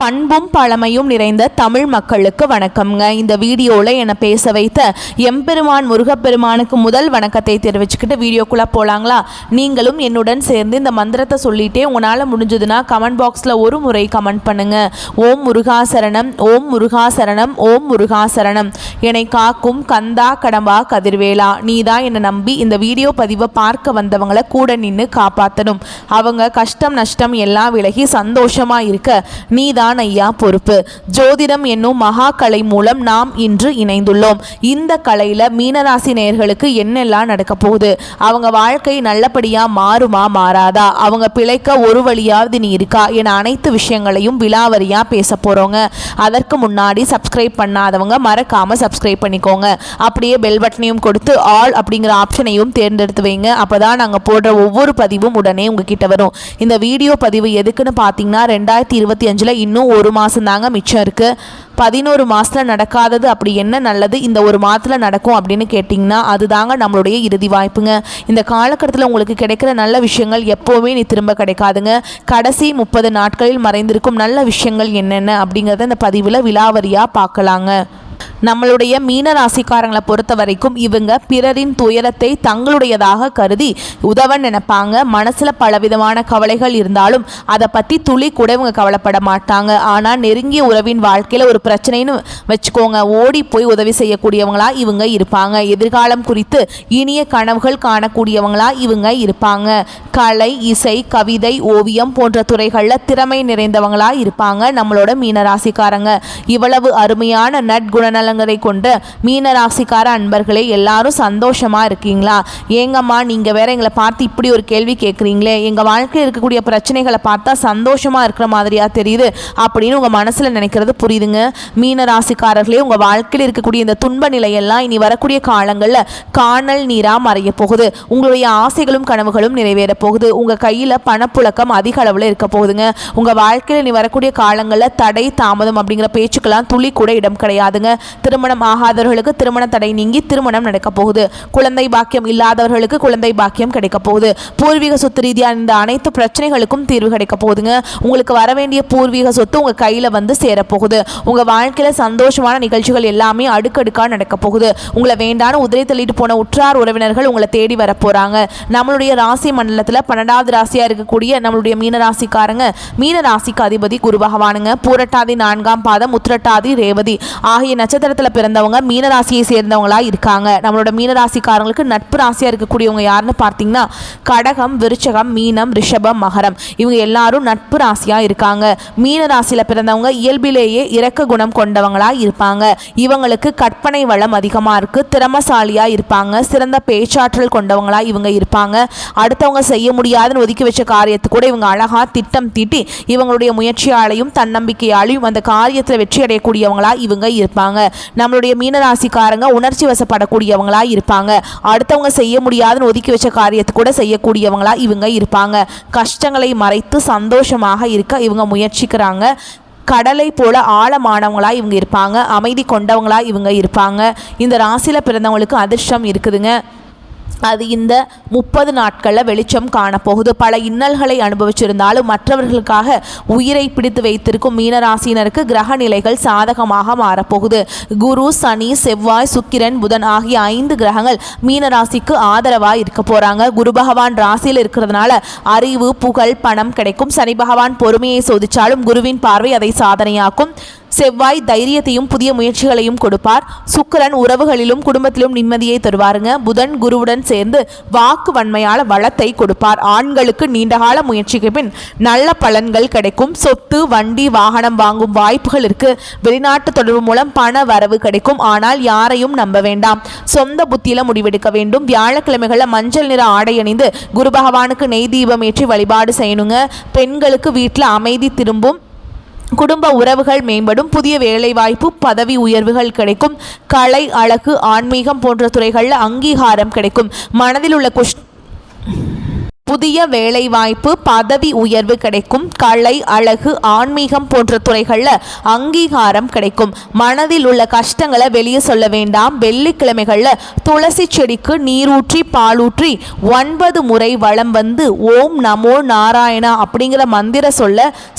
பண்பும் பழமையும் நிறைந்த தமிழ் மக்களுக்கு வணக்கம்ங்க. இந்த வீடியோவில் என்னை பேச வைத்த எம்பெருமான் முருகப்பெருமானுக்கு முதல் வணக்கத்தை தெரிவிச்சுக்கிட்டு வீடியோக்குள்ளே போகலாங்களா? நீங்களும் என்னுடன் சேர்ந்து இந்த மந்திரத்தை சொல்லிட்டே உங்களால் முடிஞ்சதுன்னா கமெண்ட் பாக்ஸில் ஒரு முறை கமெண்ட் பண்ணுங்க. ஓம் முருகாசரணம், ஓம் முருகாசரணம், ஓம் முருகாசரணம். என்னை காக்கும் கந்தா கடம்பா கதிர்வேலா, நீ தான் என்னை நம்பி இந்த வீடியோ பதிவை பார்க்க வந்தவங்களை கூட நின்று காப்பாற்றணும். அவங்க கஷ்டம் நஷ்டம் எல்லாம் விலகி சந்தோஷமாக இருக்க நீ தான் ஐயா பொறுப்பு. ஜோதிடம் என்னும் மகா கலை மூலம் நாம் இன்று இணைந்துள்ளோம். இந்த கலையில மீனராசி நேயர்களுக்கு என்னெல்லாம் நடக்க போகுது, அவங்க வாழ்க்கை நல்லபடியா மாறுமா மாறாதா, அவங்க பிழைக்க ஒரு வழியாவது நீ இருக்கா என அனைத்து விஷயங்களையும் விலாவரியா பேச போறோங்க. அதற்கு முன்னாடி சப்ஸ்கிரைப் பண்ணாதவங்க மறக்காம சப்ஸ்கிரைப் பண்ணிக்கோங்க. அப்படியே பெல் பட்டனையும் கொடுத்து ஆல் அப்படிங்கிற ஆப்ஷனையும் தேர்ந்தெடுத்து வைங்க. அப்பதான் நாங்க போடுற ஒவ்வொரு பதிவும் உடனே உங்ககிட்ட வரும். இந்த வீடியோ பதிவு எதுக்குன்னு பார்த்தீங்கன்னா 2025 இன்னும் ஒரு மாதம் தாங்க மிச்சம் இருக்குது. 11 மாதத்தில் நடக்காதது அப்படி என்ன நல்லது இந்த ஒரு மாதத்தில் நடக்கும் அப்படின்னு கேட்டிங்கன்னா அதுதாங்க நம்மளுடைய இறுதி வாய்ப்புங்க. இந்த காலகட்டத்தில் உங்களுக்கு கிடைக்கிற நல்ல விஷயங்கள் எப்போவுமே நீ திரும்ப கிடைக்காதுங்க. கடைசி 30 நாட்களில் மறைந்திருக்கும் நல்ல விஷயங்கள் என்னென்ன அப்படிங்கிறத இந்த பதிவில் விலாவரியாக பார்க்கலாங்க. நம்மளுடைய மீன ராசிக்காரங்களை பொறுத்த வரைக்கும் இவங்க பிறரின் துயரத்தை தங்களுடையதாக கருதி உதவ நினைப்பாங்க. மனசில் பலவிதமான கவலைகள் இருந்தாலும் அதை பற்றி துளி கூட இவங்க கவலைப்பட மாட்டாங்க. ஆனால் நெருங்கிய உறவின் வாழ்க்கையில் ஒரு பிரச்சனைன்னு வச்சுக்கோங்க, ஓடி போய் உதவி செய்யக்கூடியவங்களா இவங்க இருப்பாங்க. எதிர்காலம் குறித்து இனிய கனவுகள் காணக்கூடியவங்களா இவங்க இருப்பாங்க. கலை, இசை, கவிதை, ஓவியம் போன்ற துறைகளில் திறமை நிறைந்தவங்களா இருப்பாங்க நம்மளோட மீனராசிக்காரங்க. இவ்வளவு அருமையான நற்குணநலங்களை கொண்ட மீனராசிக்கார அன்பர்களே, எல்லாரும் சந்தோஷமா இருக்கீங்களா? ஏங்கம்மா நீங்க வேற எங்களை பார்த்து இப்படி ஒரு கேள்வி கேட்குறீங்களே, எங்க வாழ்க்கையில் இருக்கக்கூடிய பிரச்சனைகளை பார்த்தா சந்தோஷமா இருக்கிற மாதிரியா தெரியுது அப்படின்னு உங்க மனசுல நினைக்கிறது புரியுதுங்க. மீனராசிக்காரர்களே, உங்க வாழ்க்கையில் இருக்கக்கூடிய இந்த துன்ப நிலையெல்லாம் இனி வரக்கூடிய காலங்களில் காணல் நீரா மறைய போகுது. உங்களுடைய ஆசைகளும் கனவுகளும் நிறைவேற போகுது. உங்க கையில பணப்புழக்கம் அதிக அளவில் இருக்க போகுதுங்க. உங்க வாழ்க்கையில் இனி வரக்கூடிய காலங்களில் தடை தாமதம் அப்படிங்கிற பேச்சுக்கெல்லாம் துளி கூட இடம் கிடையாதுங்க. திருமணம் ஆகாதவர்களுக்கு திருமண தடை நீங்கி திருமணம் நடக்க போகுது. குழந்தை பாக்கியம் இல்லாதவர்களுக்கு குழந்தை பாக்கியம் கிடைக்க போகுது. பூர்வீக சொத்து ரீதியான இந்த அனைத்து பிரச்சனைகளுக்கும் தீர்வு கிடைக்க போகுதுங்க. உங்களுக்கு வர வேண்டிய பூர்வீக சொத்து உங்க கையில வந்து சேரப்போகுது. உங்க வாழ்க்கையில சந்தோஷமான நிகழ்ச்சிகள் எல்லாமே அடுக்கடுக்கா நடக்க போகுது. உங்களை வேண்டான உதிரை தள்ளிட்டு போன உற்றார் உறவினர்கள் உங்களை தேடி வர போறாங்க. நம்மளுடைய ராசி மண்டலத்துல 12வது ராசியா இருக்கக்கூடிய நம்மளுடைய மீனராசிக்காரங்க, மீனராசிக்கு அதிபதி குரு பகவானுங்க. பூரட்டாதி 4ஆம் பாதம், உத்திரட்டாதி, ரேவதி ஆகிய நட்சத்திரத்தில் பிறந்தவங்க மீனராசியை சேர்ந்தவங்களா இருக்காங்க. நம்மளோட மீனராசிக்காரங்களுக்கு நட்பு ராசியா இருக்கக்கூடியவங்க யாருன்னு பார்த்தீங்கன்னா கடகம், விருச்சகம், மீனம், ரிஷபம், மகரம். இவங்க எல்லாரும் நட்பு ராசியா இருக்காங்க. மீனராசியில பிறந்தவங்க இயல்பிலேயே இரக்க குணம் கொண்டவங்களா இருப்பாங்க. இவங்களுக்கு கற்பனை வளம் அதிகமா இருக்கு. திறமசாலியா இருப்பாங்க. சிறந்த பேச்சாற்றல் கொண்டவங்களா இவங்க இருப்பாங்க. அடுத்தவங்க செய்ய முடியாதுன்னு ஒதுக்கி வச்ச காரியத்தை கூட இவங்க அழகா திட்டம் தீட்டி இவங்களுடைய முயற்சியாலையும் தன்னம்பிக்கையாலையும் அந்த காரியத்தில் வெற்றி அடையக்கூடியவங்களா இவங்க இருப்பாங்க. நம்மளுடைய மீனராசிக்காரங்க உணர்ச்சி வசப்படக்கூடியவங்களா இருப்பாங்க. அடுத்தவங்க செய்ய முடியாதுன்னு ஒதுக்கி வச்ச காரியத்தை கூட செய்யக்கூடியவங்களா இவங்க இருப்பாங்க. கஷ்டங்களை மறைத்து சந்தோஷமாக இருக்க இவங்க முயற்சிக்கிறாங்க. கடலை போல ஆழமானவங்களா இவங்க இருப்பாங்க. அமைதி கொண்டவங்களா இவங்க இருப்பாங்க. இந்த ராசியில பிறந்தவங்களுக்கு அதிர்ஷ்டம் இருக்குதுங்க. அது இந்த 30 நாட்களில் வெளிச்சம் காணப்போகுது. பல இன்னல்களை அனுபவிச்சிருந்தாலும் மற்றவர்களுக்காக உயிரை பிடித்து வைத்திருக்கும் மீனராசினருக்கு கிரக நிலைகள் சாதகமாக மாறப்போகுது. குரு, சனி, செவ்வாய், சுக்கிரன், புதன் ஆகிய 5 கிரகங்கள் மீனராசிக்கு ஆதரவாக இருக்க போறாங்க. குரு பகவான் ராசியில் இருக்கிறதுனால அறிவு, புகழ், பணம் கிடைக்கும். சனி பகவான் பொறுமையை சோதிச்சாலும் குருவின் பார்வை அதை சாதனையாக்கும். செவ்வாய் தைரியத்தையும் புதிய முயற்சிகளையும் கொடுப்பார். சுக்கிரன் உறவுகளிலும் குடும்பத்திலும் நிம்மதியை தருவாருங்க. புதன் குருவுடன் சேர்ந்து வாக்கு வன்மையால வளத்தை கொடுப்பார். ஆண்களுக்கு நீண்டகால முயற்சிக்கு பின் நல்ல பலன்கள் கிடைக்கும். சொத்து, வண்டி, வாகனம் வாங்கும் வாய்ப்புகள் இருக்கு. வெளிநாட்டு தொடர்பு மூலம் பண வரவு கிடைக்கும். ஆனால் யாரையும் நம்ப வேண்டாம். சொந்த புத்தியில முடிவெடுக்க வேண்டும். வியாழக்கிழமைகளில் மஞ்சள் நிற ஆடை அணிந்து குரு பகவானுக்கு நெய் தீபம் ஏற்றி வழிபாடு செய்யணுங்க. பெண்களுக்கு வீட்டில் அமைதி திரும்பும். குடும்ப உறவுகள் மேம்படும். புதிய வேலைவாய்ப்பு, பதவி உயர்வுகள் கிடைக்கும். கலை, அழகு, ஆன்மீகம் போன்ற துறைகளில் அங்கீகாரம் கிடைக்கும். மனதில் உள்ள புதிய வேலைவாய்ப்பு, பதவி உயர்வு கிடைக்கும். கலை, அழகு, ஆன்மீகம் போன்ற துறைகளில் அங்கீகாரம் கிடைக்கும். மனதில் உள்ள கஷ்டங்களை வெளியே சொல்ல வேண்டாம். வெள்ளிக்கிழமைகளில் துளசி செடிக்கு நீரூற்றி பாலூற்றி 9 முறை வலம் வந்து ஓம் நமோ நாராயணா அப்படிங்கிற மந்திர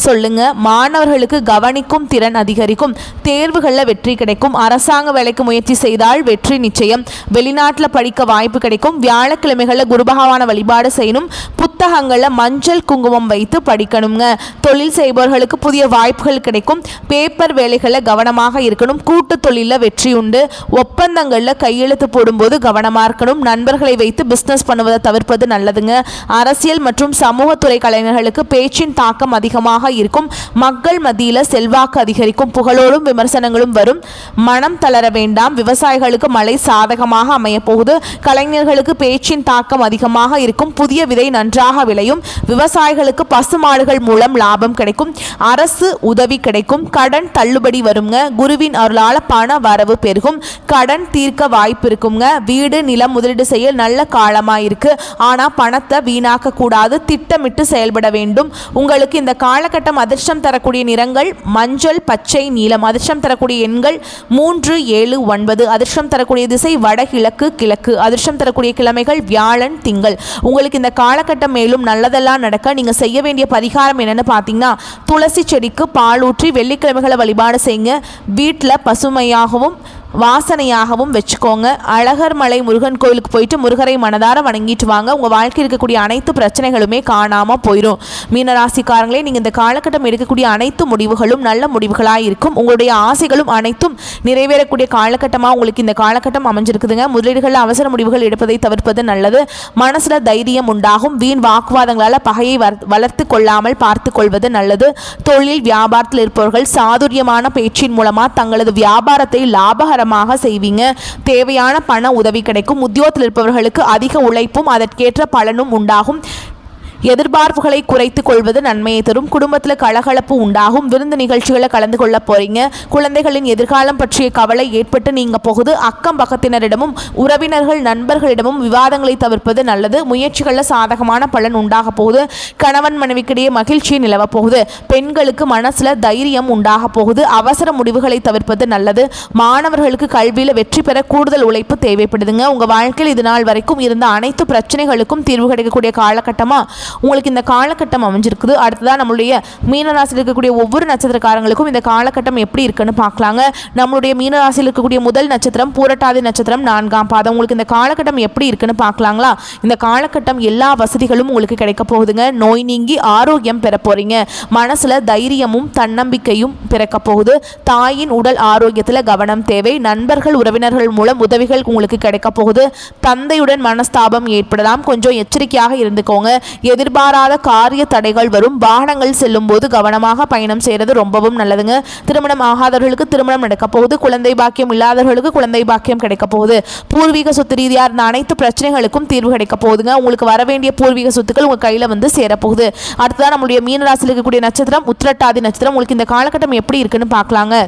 சொல்லுங்க. மாணவர்களுக்கு கவனிக்கும் திறன் அதிகரிக்கும். தேர்வுகளில் வெற்றி கிடைக்கும். அரசாங்க வேலைக்கு முயற்சி செய்தால் வெற்றி நிச்சயம். வெளிநாட்டில் படிக்க வாய்ப்பு கிடைக்கும். வியாழக்கிழமைகளில் குரு பகவான வழிபாடு செய்யணும். புத்தகங்களில் மஞ்சள் குங்குமம் வைத்து படிக்கணுங்க. தொழில் செய்பவர்களுக்கு புதிய வாய்ப்புகள் கிடைக்கும். பேப்பர் வேலைகளில் கவனமாக இருக்கணும். கூட்டு தொழிலில் வெற்றி உண்டு. ஒப்பந்தங்களில் கையெழுத்து போடும்போது கவனமாக இருக்கணும். நண்பர்களை வைத்து பிஸ்னஸ் பண்ணுவதை தவிர்ப்பது நல்லதுங்க. அரசியல் மற்றும் சமூகத்துறை கலைஞர்களுக்கு பேச்சின் தாக்கம் அதிகமாக இருக்கும். மக்கள் மத்தியில் செல்வாக்கு அதிகரிக்கும். புகழோடும் விமர்சனங்களும் வரும். மனம் தளர வேண்டாம். விவசாயிகளுக்கு மழை சாதகமாக அமைய போகுது. கலைஞர்களுக்கு பேச்சின் தாக்கம் அதிகமாக இருக்கும். புதிய விதை நன்றாக விளையும். விவசாயிகளுக்கு பசுமாடுகள் மூலம் லாபம் கிடைக்கும். அரசு உதவி கிடைக்கும். கடன் தள்ளுபடி வருங்க. குருவின் அருளால பண வரவு பெருகும். கடன் தீர்க்க வாய்ப்பு இருக்குங்க. வீடு நிலம் முதலீடு செய்ய நல்ல காலமா இருக்கு. ஆனா பணத்தை வீணாக்க கூடாது. திட்டமிட்டு செயல்பட வேண்டும். உங்களுக்கு இந்த காலகட்டம் அதிர்ஷ்டம் தரக்கூடிய நிறங்கள் மஞ்சள், பச்சை, நீலம். அதிர்ஷ்டம் தரக்கூடிய எண்கள் 3, 7, 9. அதிர்ஷ்டம் தரக்கூடிய திசை வடகிழக்கு, கிழக்கு. அதிர்ஷ்டம் தரக்கூடிய கிழமைகள் வியாழன், திங்கள். உங்களுக்கு இந்த காலகட்டம் மேலும் நல்லதெல்லாம் நடக்க நீங்க செய்ய வேண்டிய பரிகாரம் என்னன்னு பார்த்தீங்கன்னா, துளசி செடிக்கு பால் ஊற்றி வெள்ளிக்கிழமைகளை வழிபாடு செய்யுங்க. வீட்டில் பசுமையாகவும் வாசனையாகவும் வச்சுக்கோங்க. அழகர் மலை முருகன் கோயிலுக்கு போயிட்டு முருகரை மனதார வணங்கிட்டு வாங்க. உங்கள் வாழ்க்கையில் இருக்கக்கூடிய அனைத்து பிரச்சனைகளுமே காணாமல் போயிடும். மீனராசிக்காரங்களே, நீங்கள் இந்த காலகட்டம் எடுக்கக்கூடிய அனைத்து முடிவுகளும் நல்ல முடிவுகளாக இருக்கும். உங்களுடைய ஆசைகளும் அனைத்தும் நிறைவேறக்கூடிய காலகட்டமாக உங்களுக்கு இந்த காலகட்டம் அமைஞ்சிருக்குதுங்க. முதலீடுகளில் அவசர முடிவுகள் எடுப்பதை தவிர்ப்பது நல்லது. மனசில் தைரியம் உண்டாகும். வீண் வாக்குவாதங்களால் பகையை வளர்த்து கொள்ளாமல் பார்த்து கொள்வது நல்லது. தொழில் வியாபாரத்தில் இருப்பவர்கள் சாதுரியமான பேச்சின் மூலமாக தங்களது வியாபாரத்தை லாபகர செய்வீங்க. தேவையான பண உதவி கிடைக்கும். உத்தியோகத்தில் இருப்பவர்களுக்கு அதிக உழைப்பும் அதற்கேற்ற பலனும் உண்டாகும். எதிர்பார்ப்புகளை குறைத்துக் கொள்வது நன்மையை தரும். குடும்பத்தில் கலகலப்பு உண்டாகும். விருந்து நிகழ்ச்சிகளை கலந்து கொள்ள போறீங்க. குழந்தைகளின் எதிர்காலம் பற்றிய கவலை ஏற்பட்டு நீங்க போகுது. அக்கம் பக்கத்தினரிடமும் உறவினர்கள் நண்பர்களிடமும் விவாதங்களை தவிர்ப்பது நல்லது. முயற்சிகளில் சாதகமான பலன் உண்டாக போகுது. கணவன் மனைவிக்கிடையே மகிழ்ச்சி நிலவ போகுது. பெண்களுக்கு மனசுல தைரியம் உண்டாக போகுது. அவசர முடிவுகளை தவிர்ப்பது நல்லது. மாணவர்களுக்கு கல்வியில் வெற்றி பெற கூடுதல் உழைப்பு தேவைப்படுதுங்க. உங்க வாழ்க்கையில் இது நாள் வரைக்கும் இருந்த அனைத்து பிரச்சனைகளுக்கும் தீர்வு கிடைக்கக்கூடிய காலகட்டமா உங்களுக்கு இந்த காலகட்டம் அமைஞ்சிருக்குது. அடுத்ததான் நம்மளுடைய மீனராசியில் இருக்கக்கூடிய ஒவ்வொரு நட்சத்திரக்காரங்களுக்கும் இந்த காலகட்டம் எப்படி இருக்குன்னு பார்க்கலாங்க. நம்மளுடைய மீனராசியில் இருக்கக்கூடிய முதல் நட்சத்திரம் பூரட்டாதி நட்சத்திரம் 4ஆம் பாதம். உங்களுக்கு இந்த காலகட்டம் எப்படி இருக்குன்னு பார்க்கலாங்களா? இந்த காலகட்டம் எல்லா வசதிகளும் உங்களுக்கு கிடைக்க போகுதுங்க. நோய் நீங்கி ஆரோக்கியம் பெற போறீங்க. மனசுல தைரியமும் தன்னம்பிக்கையும் பிறக்க போகுது. தாயின் உடல் ஆரோக்கியத்தில் கவனம் தேவை. நண்பர்கள் உறவினர்கள் மூலம் உதவிகள் உங்களுக்கு கிடைக்க போகுது. தந்தையுடன் மனஸ்தாபம் ஏற்படலாம். கொஞ்சம் எச்சரிக்கையாக இருந்துக்கோங்க. எதிர்பாராத காரிய தடைகள் வரும். வாகனங்கள் செல்லும் போது கவனமாக பயணம் செய்யறது ரொம்பவும் நல்லதுங்க. திருமணம் ஆகாதவர்களுக்கு திருமணம் நடக்க போகுது. குழந்தை பாக்கியம் இல்லாதவர்களுக்கு குழந்தை பாக்கியம் கிடைக்க போகுது. பூர்வீக சொத்து ரீதியாக இருந்த அனைத்து பிரச்சனைகளுக்கும் தீர்வு கிடைக்க போகுதுங்க. உங்களுக்கு வர வேண்டிய பூர்வீக சொத்துக்கள் உங்க கையில வந்து சேரப்போகுது. அடுத்ததான் நம்மளுடைய மீனராசியில் இருக்கக்கூடிய நட்சத்திரம் உத்திரட்டாதி நட்சத்திரம். உங்களுக்கு இந்த காலகட்டம் எப்படி இருக்குன்னு பார்க்கலாங்க.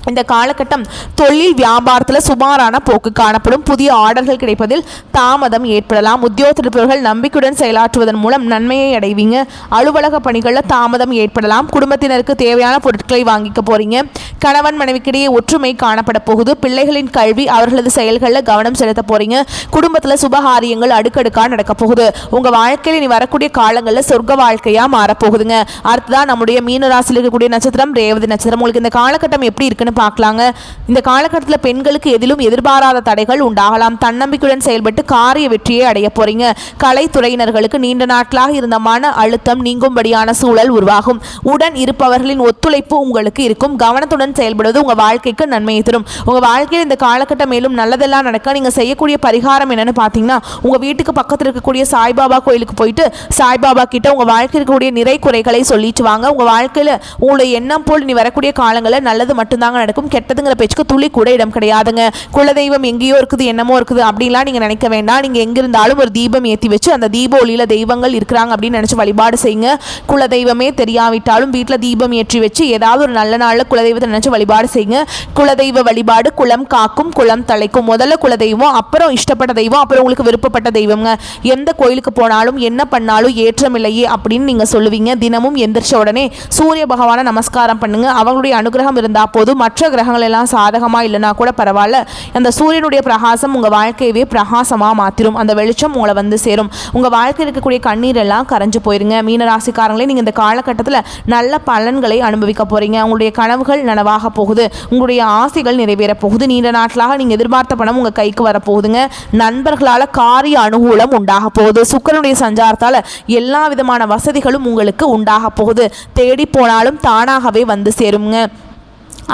இந்த காலகட்டம் தொழில் வியாபாரத்தில் சுமாரான போக்கு காணப்படும். புதிய ஆர்டர்கள் கிடைப்பதில் தாமதம் ஏற்படலாம். உத்தியோகத்தர்கள் நம்பிக்கையுடன் செயலாற்றுவதன் மூலம் நன்மையை அடைவீங்க. அலுவலக பணிகளில் தாமதம் ஏற்படலாம். குடும்பத்தினருக்கு தேவையான பொருட்களை வாங்கிக்க போறீங்க. கணவன் மனைவிக்கிடையே ஒற்றுமை காணப்பட போகுது. பிள்ளைகளின் கல்வி அவர்களது செயல்களில் கவனம் செலுத்த போறீங்க. குடும்பத்தில் சுபகாரியங்கள் அடுக்கடுக்காக நடக்க போகுது. உங்க வாழ்க்கையில் இனி வரக்கூடிய காலங்களில் சொர்க்க வாழ்க்கையா மாறப்போகுதுங்க. அடுத்ததான் நம்முடைய மீனராசியில் இருக்கக்கூடிய நட்சத்திரம் ரேவதி நட்சத்திரம். உங்களுக்கு இந்த காலகட்டம் எப்படி இருக்குன்னு பார்க்கலாங்க. இந்த காலகட்டத்தில் பெண்களுக்கு எதிலும் எதிர்பாராத தடைகள் உண்டாகலாம். தன்னம்பிக்கையுடன் செயல்பட்டு காரிய வெற்றியை அடைய போறீங்க. கலைத்துறையினர்களுக்கு நீண்ட நாட்களாக இருந்த மன அழுத்தம் நீங்கும்படியான சூழல் உருவாகும். உடன் இருப்பவர்களின் ஒத்துழைப்பு உங்களுக்கு இருக்கும். கவனத்துடன் செயல்படுவது உங்க வாழ்க்கைக்கு நன்மையை தரும். உங்க வாழ்க்கையில் இந்த காலகட்டம் மேலும் நல்லதெல்லாம் நடக்க நீங்க செய்யக்கூடிய பரிகாரம் என்னன்னு பார்த்தீங்கன்னா, உங்க வீட்டுக்கு பக்கத்தில் இருக்கக்கூடிய சாய்பாபா கோயிலுக்கு போயிட்டு சாய்பாபா கிட்ட உங்க வாழ்க்கையில் இருக்கக்கூடிய நிறை குறைகளை சொல்லிட்டு வாங்க. உங்க வாழ்க்கையில உங்களுடைய எண்ணம் போல் நீ வரக்கூடிய காலங்களில் நல்லது மட்டும்தாங்க நடக்கும். கெட்டதுங்கிற பேச்சுக்கு துளி கூட இடம் கிடையாதுங்க. குலதெய்வம் எங்கேயோ இருக்குது, என்னமோ இருக்குது அப்படின்லாம் நீங்கள் நினைக்க வேண்டாம். நீங்கள் எங்கே இருந்தாலும் ஒரு தீபம் ஏற்றி வச்சு அந்த தீப ஒளியில் தெய்வங்கள் இருக்கிறாங்க அப்படின்னு நினச்சி வழிபாடு செய்யுங்க. குலதெய்வமே தெரியாவிட்டாலும் வீட்டில் தீபம் ஏற்றி வச்சு ஏதாவது ஒரு நல்ல நாளில் குலதெய்வத்தை நினச்சி வழிபாடு செய்யுங்க. குலதெய்வ வழிபாடு குலம் காக்கும் குலம் தலைக்கும். முதல்ல குலதெய்வம், அப்புறம் இஷ்டப்பட்ட தெய்வம், அப்புறம் உங்களுக்கு விருப்பப்பட்ட தெய்வங்க. எந்த கோயிலுக்கு போனாலும் என்ன பண்ணாலும் ஏற்றம் இல்லையே அப்படின்னு நீங்கள் சொல்லுவீங்க. தினமும் எந்திரிச்ச உடனே சூரிய பகவானை நமஸ்காரம் பண்ணுங்க. அவங்களுடைய அனுகிரகம் இருந்தால் போதும். மற்ற கிரகங்கள் எல்லாம் சாதகமாக இல்லைனா கூட பரவாயில்ல, அந்த சூரியனுடைய பிரகாசம் உங்கள் வாழ்க்கையவே பிரகாசமாக மாற்றிடும். அந்த வெளிச்சம் உங்களை வந்து சேரும். உங்கள் வாழ்க்கையில் இருக்கக்கூடிய கண்ணீர் எல்லாம் கரைஞ்சு போயிருங்க. மீனராசிக்காரங்களே, நீங்கள் இந்த காலகட்டத்தில் நல்ல பலன்களை அனுபவிக்க போகிறீங்க. உங்களுடைய கனவுகள் நனவாக போகுது. உங்களுடைய ஆசைகள் நிறைவேற போகுது. நீண்ட நாட்களாக நீங்கள் எதிர்பார்த்த பணம் உங்கள் கைக்கு வரப்போகுதுங்க. நண்பர்களால் காரிய அனுகூலம் உண்டாக போகுது. சுக்கிரனுடைய சஞ்சாரத்தால் எல்லா விதமான வசதிகளும் உங்களுக்கு உண்டாக போகுது. தேடி போனாலும் தானாகவே வந்து சேருங்க.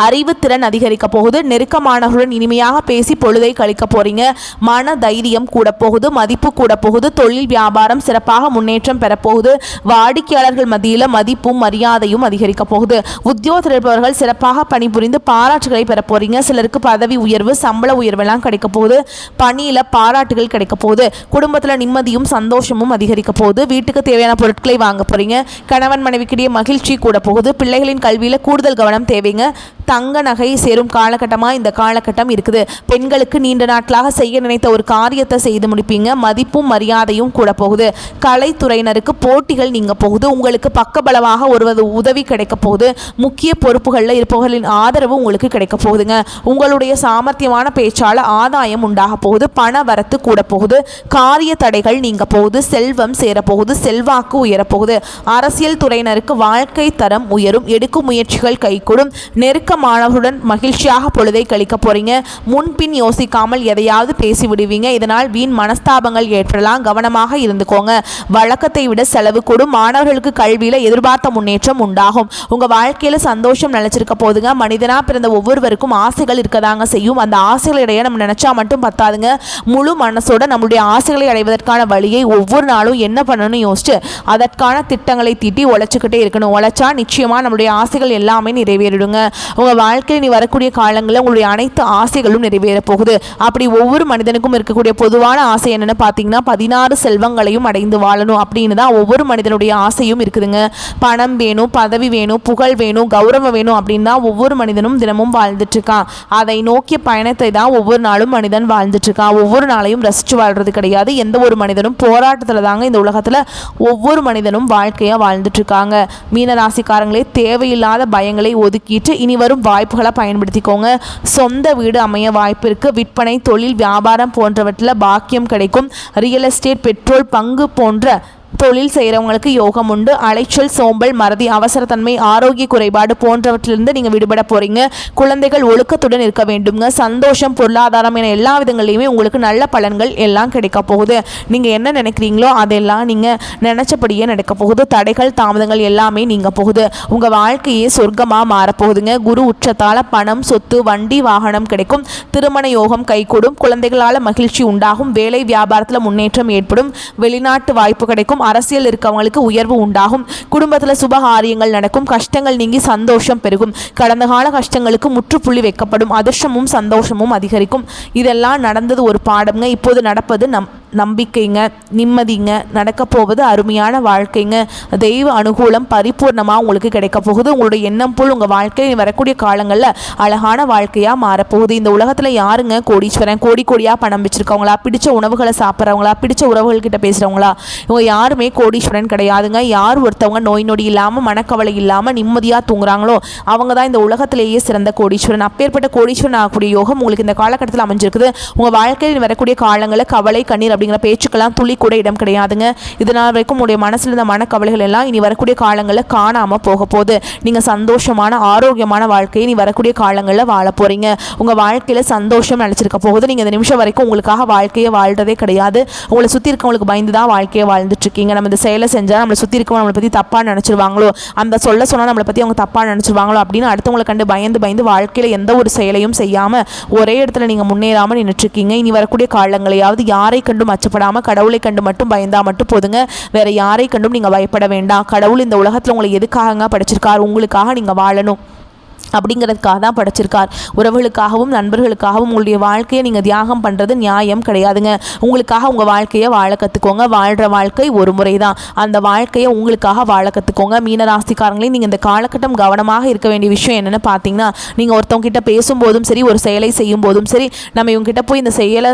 அறிவுத்திறன் அதிகரிக்க போகுது. நெருக்கமானவர்களுடன் இனிமையாக பேசி பொழுதை கழிக்க போறீங்க. மன தைரியம் கூட போகுது. மதிப்பு கூட போகுது. தொழில் வியாபாரம் சிறப்பாக முன்னேற்றம் பெறப்போகுது. வாடிக்கையாளர்கள் மத்தியில் மதிப்பும் மரியாதையும் அதிகரிக்க போகுது. உத்தியோகத்தில் இருப்பவர்கள் சிறப்பாக பணிபுரிந்து பாராட்டுகளை பெற போறீங்க. சிலருக்கு பதவி உயர்வு, சம்பள உயர்வெல்லாம் கிடைக்க போகுது. பணியில் பாராட்டுகள் கிடைக்க போகுது. குடும்பத்தில் நிம்மதியும் சந்தோஷமும் அதிகரிக்க போகுது. வீட்டுக்கு தேவையான பொருட்களை வாங்க போறீங்க. கணவன் மனைவிக்கிடையே மகிழ்ச்சி கூட போகுது. பிள்ளைகளின் கல்வியில் கூடுதல் கவனம் தேவைங்க. தங்க நகை சேரும் காலகட்டமாக இந்த காலகட்டம் இருக்குது. பெண்களுக்கு நீண்ட நாட்களாக செய்ய நினைத்த ஒரு காரியத்தை செய்து முடிப்பீங்க. மதிப்பும் மரியாதையும் கூட போகுது. கலைத்துறையினருக்கு போட்டிகள் நீங்க போகுது. உங்களுக்கு பக்கபலமாக ஒருவது உதவி கிடைக்க போகுது. முக்கிய பொறுப்புகளில் இருப்பவர்களின் ஆதரவு உங்களுக்கு கிடைக்க போகுதுங்க. உங்களுடைய சாமர்த்தியமான பேச்சால் ஆதாயம் உண்டாக போகுது. பண வரத்து கூட போகுது. காரிய தடைகள் நீங்க போகுது. செல்வம் சேரப்போகுது. செல்வாக்கு உயரப்போகுது. அரசியல் துறையினருக்கு வாழ்க்கை தரம் உயரும். எடுக்கும் முயற்சிகள் கைகூடும். நெருக்கமானவர்களுடன் மகிழ்ச்சியாக பொழுதை கழிக்க போறீங்க. முன்பின் யோசிக்காமல் எதையாவது பேசி விடுவீங்க. இதனால் வீண் மனஸ்தாபங்கள் ஏற்படலாம். கவனமாக இருந்துக்கோங்க. வழக்கத்தை விட செலவு கூடும். மாணவர்களுக்கு கல்வியில எதிர்பார்த்த முன்னேற்றம் உண்டாகும். உங்க வாழ்க்கையில சந்தோஷம் நிலைச்சிருக்க போதுங்க. மனிதனா பிறந்த ஒவ்வொருவருக்கும் ஆசைகள் இருக்கதாங்க செய்யும். அந்த ஆசைகளை அடைய நம்ம நினைச்சா மட்டும் பத்தாதுங்க. முழு மனசோட நம்மளுடைய ஆசைகளை அடைவதற்கான வழியை ஒவ்வொரு நாளும் என்ன பண்ணணும்னு யோசிச்சு அதற்கான திட்டங்களை தீட்டி உழைச்சிக்கிட்டே இருக்கணும். உழைச்சா நிச்சயமா நம்மளுடைய ஆசைகள் எல்லாமே நிறைவேறிடுங்க. உங்கள் வாழ்க்கையில் நீ வரக்கூடிய காலங்களில் உங்களுடைய அனைத்து ஆசைகளும் நிறைவேற போகுது. அப்படி ஒவ்வொரு மனிதனுக்கும் இருக்கக்கூடிய பொதுவான ஆசை என்னன்னு பார்த்தீங்கன்னா 16 செல்வங்களையும் அடைந்து வாழணும் அப்படின்னு தான் ஒவ்வொரு மனிதனுடைய ஆசையும் இருக்குதுங்க. பணம் வேணும், பதவி வேணும், புகழ் வேணும், கௌரவம் வேணும் அப்படின்னு தான் ஒவ்வொரு மனிதனும் தினமும் வாழ்ந்துட்டு இருக்கான். அதை நோக்கிய பயணத்தை தான் ஒவ்வொரு நாளும் மனிதன் வாழ்ந்துட்டு இருக்கான். ஒவ்வொரு நாளையும் ரசிச்சு வாழ்றது கிடையாது. எந்த ஒரு மனிதனும் போராட்டத்தில் தாங்க இந்த உலகத்தில் ஒவ்வொரு மனிதனும் வாழ்க்கையாக வாழ்ந்துட்டு இருக்காங்க. மீனராசிக்காரங்களே, தேவையில்லாத பயங்களை ஒதுக்கிட்டு இனி வரும் வாய்ப்புகளை பயன்படுத்திக்கோங்க. சொந்த வீடு அமைய வாய்ப்பு இருக்கு. விற்பனை, தொழில், வியாபாரம் போன்றவற்றில் பாக்கியம் கிடைக்கும். ரியல் எஸ்டேட், பெட்ரோல் பங்கு போன்ற தொழில் செய்கிறவங்களுக்கு யோகம் உண்டு. அலைச்சல், சோம்பல், மறதி, அவசரத்தன்மை, ஆரோக்கிய குறைபாடு போன்றவற்றிலிருந்து நீங்கள் விடுபட போறீங்க. குழந்தைகள் ஒழுக்கத்துடன் இருக்க வேண்டுங்க. சந்தோஷம், பொருளாதாரம் என எல்லா விதங்களையுமே உங்களுக்கு நல்ல பலன்கள் எல்லாம் கிடைக்க போகுது. நீங்கள் என்ன நினைக்கிறீங்களோ அதெல்லாம் நீங்கள் நினைச்சபடியே நடக்க போகுது. தடைகள், தாமதங்கள் எல்லாமே நீங்க போகுது. உங்கள் வாழ்க்கையே சொர்க்கமாக மாறப்போகுதுங்க. குரு உச்சத்தால் பணம், சொத்து, வண்டி, வாகனம் கிடைக்கும். திருமண யோகம் கைகூடும். குழந்தைகளால் மகிழ்ச்சி உண்டாகும். வேலை வியாபாரத்தில் முன்னேற்றம் ஏற்படும். வெளிநாட்டு வாய்ப்பு கிடைக்கும். அரசியல் இருக்கவங்களுக்கு உயர்வு உண்டாகும். குடும்பத்தில் சுபகாரியங்கள் நடக்கும். கஷ்டங்கள் நீங்கி சந்தோஷம் பெருகும். கடந்த கால கஷ்டங்களுக்கு முற்றுப்புள்ளி வைக்கப்படும். அதிர்ஷ்டமும் சந்தோஷமும் அதிகரிக்கும். இதெல்லாம் நடந்தது ஒரு பாடம்ங்க. இப்போது நடப்பது நம்பிக்கைங்க, நிம்மதிங்க. நடக்க போவது அருமையான வாழ்க்கைங்க. தெய்வ அனுகூலம் பரிபூர்ணமாக உங்களுக்கு கிடைக்க போகுது. உங்களுடைய எண்ணம் போல் உங்கள் வாழ்க்கை வரக்கூடிய காலங்களில் அழகான வாழ்க்கையாக மாறப்போகுது. இந்த உலகத்தில் யாருங்க கோடீஸ்வரன்? கோடி கோடியாக பணம் வச்சுருக்கவங்களா, பிடிச்ச உணவுகளை சாப்பிட்றவங்களா, பிடிச்ச உறவுகள்கிட்ட பேசுகிறவங்களா? இவங்க யாருமே கோடீஸ்வரன் கிடையாதுங்க. யார் ஒருத்தவங்க நோய் நொடி இல்லாமல், மனக்கவலை இல்லாமல் நிம்மதியாக தூங்குறாங்களோ அவங்க தான் இந்த உலகத்திலேயே சிறந்த கோடீஸ்வரன். அப்பேற்பட்ட கோடீஸ்வரன் ஆகக்கூடிய யோகம் உங்களுக்கு இந்த காலகட்டத்தில் அமைஞ்சிருக்குது. உங்கள் வாழ்க்கையில் வரக்கூடிய காலங்களில் கவலை, கண்ணீர் அப்படிங்கிற பேச்சுக்கெல்லாம் துளி கூட இடம் கிடையாதுங்க. இதனால் வரைக்கும் உங்களுடைய மனசில் இருந்த மனக்கவலைகள் எல்லாம் இனி வரக்கூடிய காலங்களில் காணாமல் போக போகுது. நீங்கள் சந்தோஷமான, ஆரோக்கியமான வாழ்க்கையை நீ வரக்கூடிய காலங்களில் வாழ போறீங்க. உங்கள் வாழ்க்கையில் சந்தோஷம் நினைச்சிருக்க போகுது. நீங்கள் இந்த நிமிஷம் வரைக்கும் உங்களுக்காக வாழ்க்கையை வாழ்றதே கிடையாது. உங்களை சுற்றி இருக்கவங்களுக்கு பயந்து தான் வாழ்க்கையை வாழ்ந்துட்டு இருக்கீங்க. நம்ம இந்த செயலை செஞ்சால் நம்மளை சுற்றி இருக்கவங்க நம்மளை பற்றி தப்பாக நினச்சிருவாங்களோ, அந்த சொல்ல சொன்னால் நம்மளை பற்றி அவங்க தப்பாக நினச்சிருவாங்களோ அப்படின்னு அடுத்தவங்களை கண்டு பயந்து வாழ்க்கையில் எந்த ஒரு செயலையும் செய்யாமல் ஒரே இடத்துல நீங்கள் முன்னேறாமல் நின்றுட்டுருக்கீங்க. இனி வரக்கூடிய காலங்களையாவது யாரை கண்டும் அச்சப்படாமல் கடவுளை கண்டு மட்டும் பயந்தா மட்டும் போதுங்க. வேற யாரை கண்டும் நீங்கள் பயப்பட வேண்டாம். கடவுள் இந்த உலகத்தில் உங்களை எதுக்காக படிச்சிருக்காரு? உங்களுக்காக நீங்கள் வாழணும். அப்படிங்கிறதுக்காக தான் படைச்சிருக்கார். உறவுகளுக்காகவும் நண்பர்களுக்காகவும் உங்களுடைய வாழ்க்கையை நீங்கள் தியாகம் பண்ணுறது நியாயம் கிடையாதுங்க. உங்களுக்காக உங்கள் வாழ்க்கையை வாழ கற்றுக்கோங்க. வாழ்கிற வாழ்க்கை ஒரு முறை தான். அந்த வாழ்க்கையை உங்களுக்காக வாழ கற்றுக்கோங்க. மீனராசிக்காரங்களே, நீங்கள் இந்த காலகட்டம் கவனமாக இருக்க வேண்டிய விஷயம் என்னென்னு பார்த்தீங்கன்னா, நீங்கள் ஒருத்தவங்க கிட்ட பேசும்போதும் சரி, ஒரு செயலை செய்யும் போதும் சரி, நம்ம இவங்ககிட்ட போய் இந்த செயலை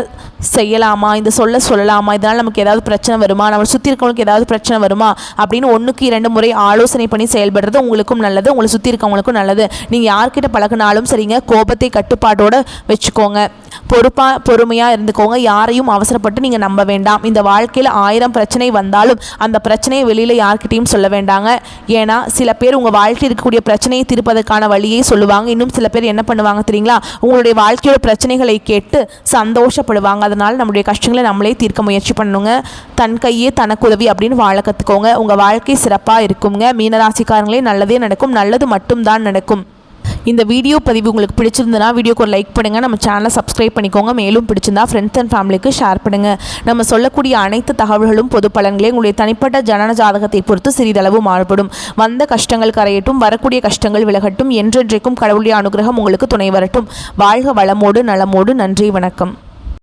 செய்யலாமா, இந்த சொல்லலாமா, இதனால் நமக்கு ஏதாவது பிரச்சனை வருமா, நம்ம சுற்றி இருக்கவங்களுக்கு ஏதாவது பிரச்சனை வருமா அப்படின்னு 1க்கு 2 முறை ஆலோசனை பண்ணி செயல்படுறது உங்களுக்கும் நல்லது, உங்களை சுற்றி இருக்கவங்களுக்கும் நல்லது. நீங்கள் யார்கிட்ட பழகினாலும் சரிங்க, கோபத்தை கட்டுப்பாட்டோடு வச்சுக்கோங்க. பொறுமையாக இருந்துக்கோங்க. யாரையும் அவசரப்பட்டு நீங்கள் நம்ப வேண்டாம். இந்த வாழ்க்கையில் 1000 பிரச்சனை வந்தாலும் அந்த பிரச்சனையை வெளியில் யார்கிட்டையும் சொல்ல வேண்டாங்க. ஏன்னா சில பேர் உங்கள் வாழ்க்கையில் இருக்கக்கூடிய பிரச்சனையை தீர்ப்பதற்கான வழியை சொல்லுவாங்க. இன்னும் சில பேர் என்ன பண்ணுவாங்க தெரியுங்களா, உங்களுடைய வாழ்க்கையோட பிரச்சனைகளை கேட்டு சந்தோஷப்படுவாங்க. அதனால் நம்முடைய கஷ்டங்களை நம்மளே தீர்க்க முயற்சி பண்ணுங்க. தன் கையே தனக்கு உதவி அப்படின்னு வாழ கற்றுக்கோங்க. உங்கள் வாழ்க்கை சிறப்பாக இருக்குங்க. மீனராசிக்காரங்களே, நல்லதே நடக்கும், நல்லது மட்டும்தான் நடக்கும். இந்த வீடியோ பதிவு உங்களுக்கு பிடிச்சிருந்தனா வீடியோக்கு ஒரு லைக் பண்ணுங்கள். நம்ம சேனலை சப்ஸ்கிரைப் பண்ணிக்கோங்க. மேலும் பிடிச்சிருந்தா ஃப்ரெண்ட்ஸ் அண்ட் ஃபேமிலிக்கு ஷேர் பண்ணுங்கள். நம்ம சொல்லக்கூடிய அனைத்து தகவல்களும் பொது பலன்களே. உங்களுடைய தனிப்பட்ட ஜனன ஜாதகத்தை பொறுத்து சிறிதளவு மாறுபடும். வந்த கஷ்டங்கள் கரையட்டும், வரக்கூடிய கஷ்டங்கள் விலகட்டும். என்றென்றைக்கும் கடவுளுடைய அனுகிரகம் உங்களுக்கு துணை வரட்டும். வாழ்க வளமோடு நலமோடு. நன்றி, வணக்கம்.